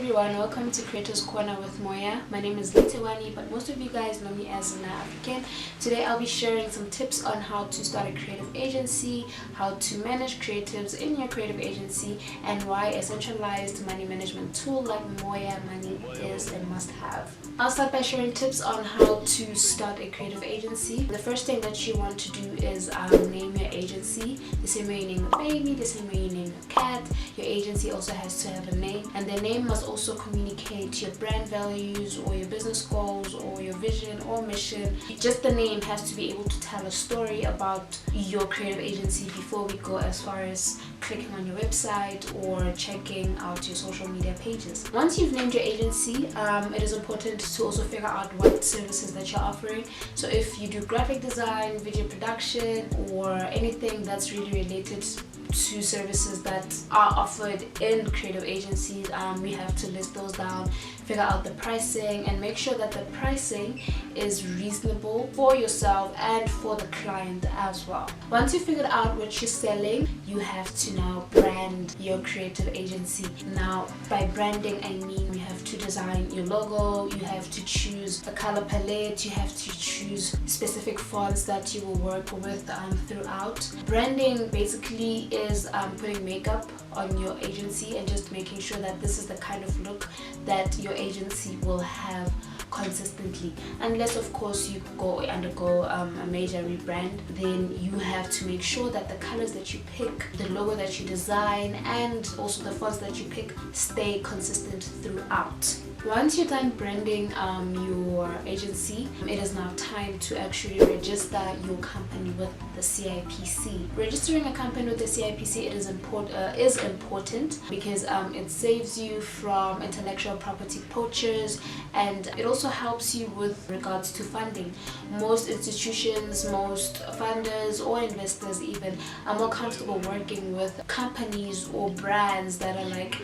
everyone, welcome to Creators Corner with Moya. My name is Leigh Thegwani, but most of you guys know me as an African. Today I'll be sharing some tips on how to start a creative agency, how to manage creatives in your creative agency, and why a centralized money management tool like Moya Money is a must-have. I'll start by sharing tips on how to start a creative agency. The first thing that you want to do is name your agency. The same way you name a baby, the same way you name a cat, your agency also has to have a name, and the name must also communicate your brand values or your business goals or your vision or mission. Just the name has to be able to tell a story about your creative agency before we go as far as clicking on your website or checking out your social media pages. Once you've named your agency, it is important to also figure out what services that you're offering. So if you do graphic design, video production, or anything that's really related to services that are offered in creative agencies, we have to list those down, figure out the pricing, and make sure that the pricing is reasonable for yourself and for the client as well. Once you figured out what you're selling, you have to now brand your creative agency. Now, by branding, I mean you have to design your logo, you have to choose a color palette, you have to choose specific fonts that you will work with throughout. Branding basically is putting makeup on your agency and just making sure that this is the kind of look that your agency will have consistently. Unless of course you undergo a major rebrand, then you have to make sure that the colors that you pick, the logo that you design, and also the fonts that you pick stay consistent throughout. Once you're done branding your agency, it is now time to actually register your company with the CIPC. Registering a company with the CIPC is important because it saves you from intellectual property poachers, and it also helps you with regards to funding. Most institutions, most funders or investors even are more comfortable working with companies or brands that are like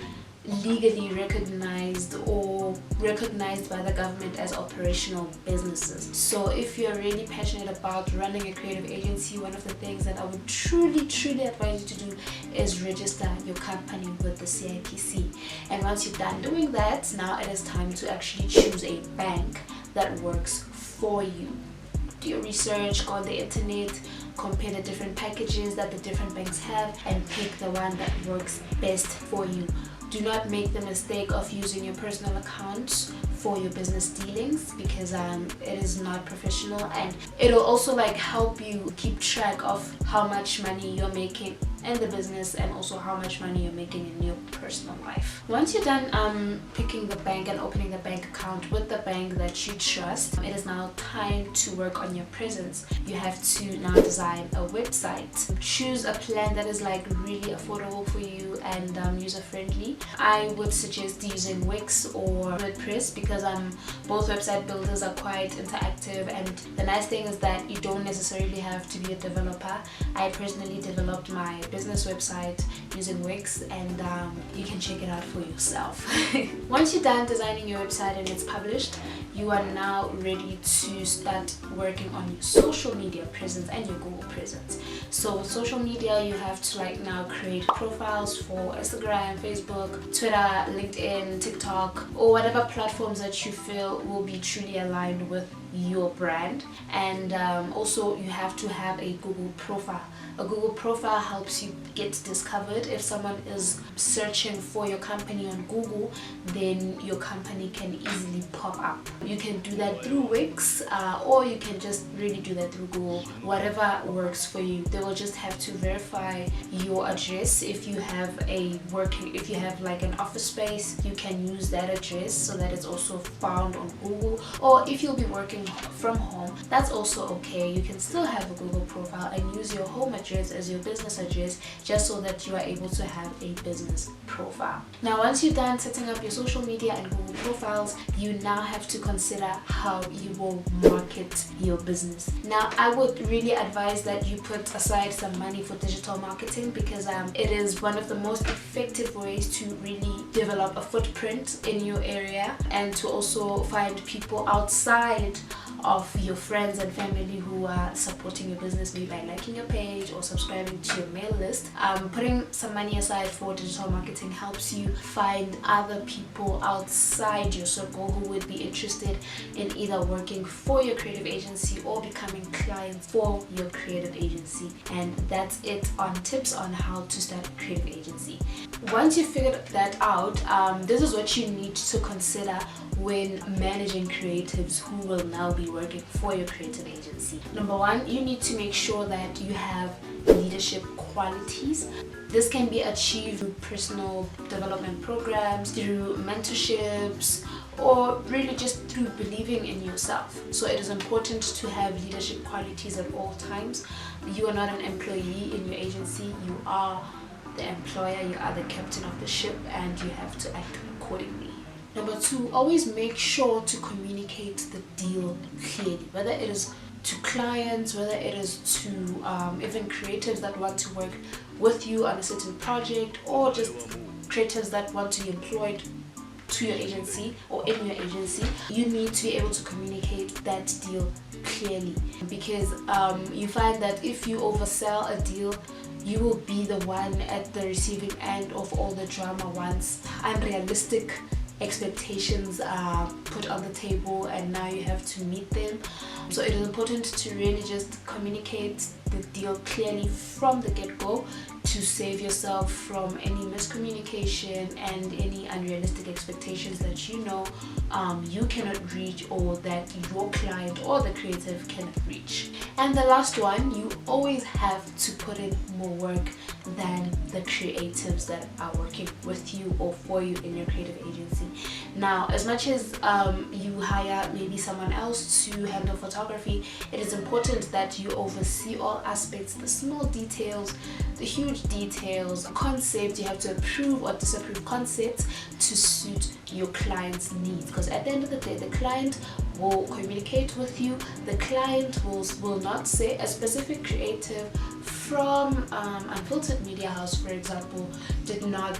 legally recognized or recognized by the government as operational businesses. So if you're really passionate about running a creative agency, one of the things that I would truly advise you to do is register your company with the CIPC. And once you're done doing that, now it is time to actually choose a bank that works for you. Do your research, go on the internet, compare the different packages that the different banks have, and pick the one that works best for you. Do not make the mistake of using your personal accounts for your business dealings, because it is not professional, and it'll also help you keep track of how much money you're making in the business and also how much money you're making in your personal life. Once you're done picking the bank and opening the bank account with the bank that you trust, it is now time to work on your presence. You have to now design a website. Choose a plan that is really affordable for you and user-friendly. I would suggest using Wix or WordPress because both website builders are quite interactive, and the nice thing is that you don't necessarily have to be a developer. I personally developed my business website using Wix, and you can check it out for yourself. Once you're done designing your website and it's published, you are now ready to start working on your social media presence and your Google presence. So with social media, you have to now create profiles for Instagram, Facebook, Twitter, LinkedIn, TikTok, or whatever platforms that you feel will be truly aligned with your brand. And also you have to have a Google profile. A Google profile helps you get discovered. If someone is searching for your company on Google, then your company can easily pop up. You can do that through Wix, or you can just really do that through Google. Whatever works for you. They will just have to verify your address. If you have an office space, you can use that address so that it's also found on Google. Or if you'll be working from home, that's also okay. You can still have a Google profile and use your home address as your business address, just so that you are able to have a business profile. Now, once you're done setting up your social media and Google profiles, you now have to consider how you will market your business. Now, I would really advise that you put aside some money for digital marketing, because it is one of the most effective ways to really develop a footprint in your area and to also find people outside of your friends and family who are supporting your business, maybe by liking your page or subscribing to your mail list. Putting some money aside for digital marketing helps you find other people outside your circle who would be interested in either working for your creative agency or becoming clients for your creative agency. And that's it on tips on how to start a creative agency. Once you figured that out, this is what you need to consider when managing creatives who will now be working for your creative agency. Number one, you need to make sure that you have leadership qualities. This can be achieved through personal development programs, through mentorships, or really just through believing in yourself. So it is important to have leadership qualities at all times. You are not an employee in your agency, you are the employer, you are the captain of the ship, and you have to act accordingly. Number two, always make sure to communicate the deal clearly, whether it is to clients, whether it is to even creatives that want to work with you on a certain project, or just creatives that want to be employed to your agency or in your agency. You need to be able to communicate that deal clearly, because you find that if you oversell a deal, you will be the one at the receiving end of all the drama once unrealistic expectations are put on the table and now you have to meet them. So it is important to really just communicate the deal clearly from the get-go to save yourself from any miscommunication and any unrealistic expectations that you know you cannot reach, or that your client or the creative cannot reach. And the last one, you always have to put in more work than the creatives that are working with you or for you in your creative agency. Now, as much as you hire maybe someone else to handle photography, it is important that you oversee all aspects, the small details, the huge details, concepts. You have to approve or disapprove concepts to suit your client's needs, because at the end of the day, the client will communicate with you. The client will not say a specific creative from Unfiltered Media House, for example, did not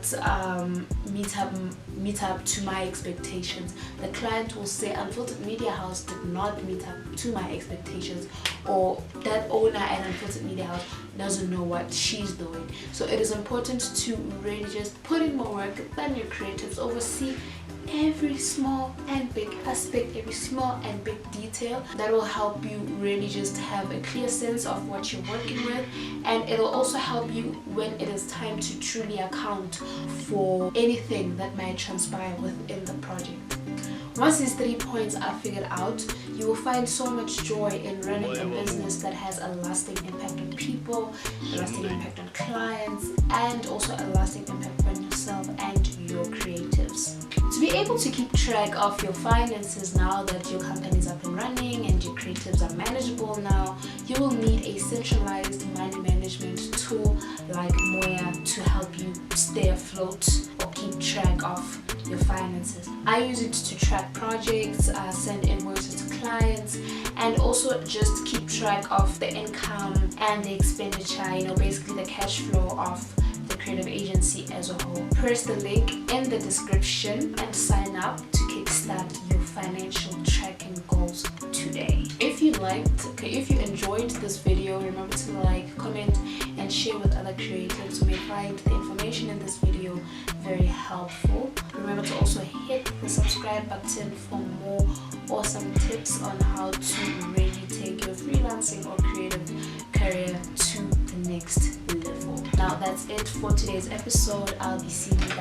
meet up to my expectations. The client will say Unfiltered Media House did not meet up to my expectations, or that owner at Unfiltered Media House doesn't know what she's doing. So it is important to really just put in more work than your creatives, oversee every small and big aspect, every small and big detail. That will help you really just have a clear sense of what you're working with, and it will also help you when it is time to truly account for anything that might transpire within the project. Once these 3 points are figured out, you will find so much joy in running a business that has a lasting impact on people, a lasting impact on clients, and also a lasting impact on yourself and your creatives. To be able to keep track of your finances now that your company is up and running and your creatives are manageable now, you will need a centralized money management tool like Moya to help you stay afloat or keep track of your finances. I use it to track projects, send invoices to clients, and also just keep track of the income and the expenditure, basically the cash flow of the creative agency as a whole. Press the link in the description and sign up to kickstart your financial tracking goals today. If you enjoyed this video, remember to like, comment, and share with other creatives who may find the information in this video very helpful. Remember to also hit the subscribe button for more awesome tips on how to really take your freelancing or creative career to the next level. Now that's it for today's episode. I'll be seeing you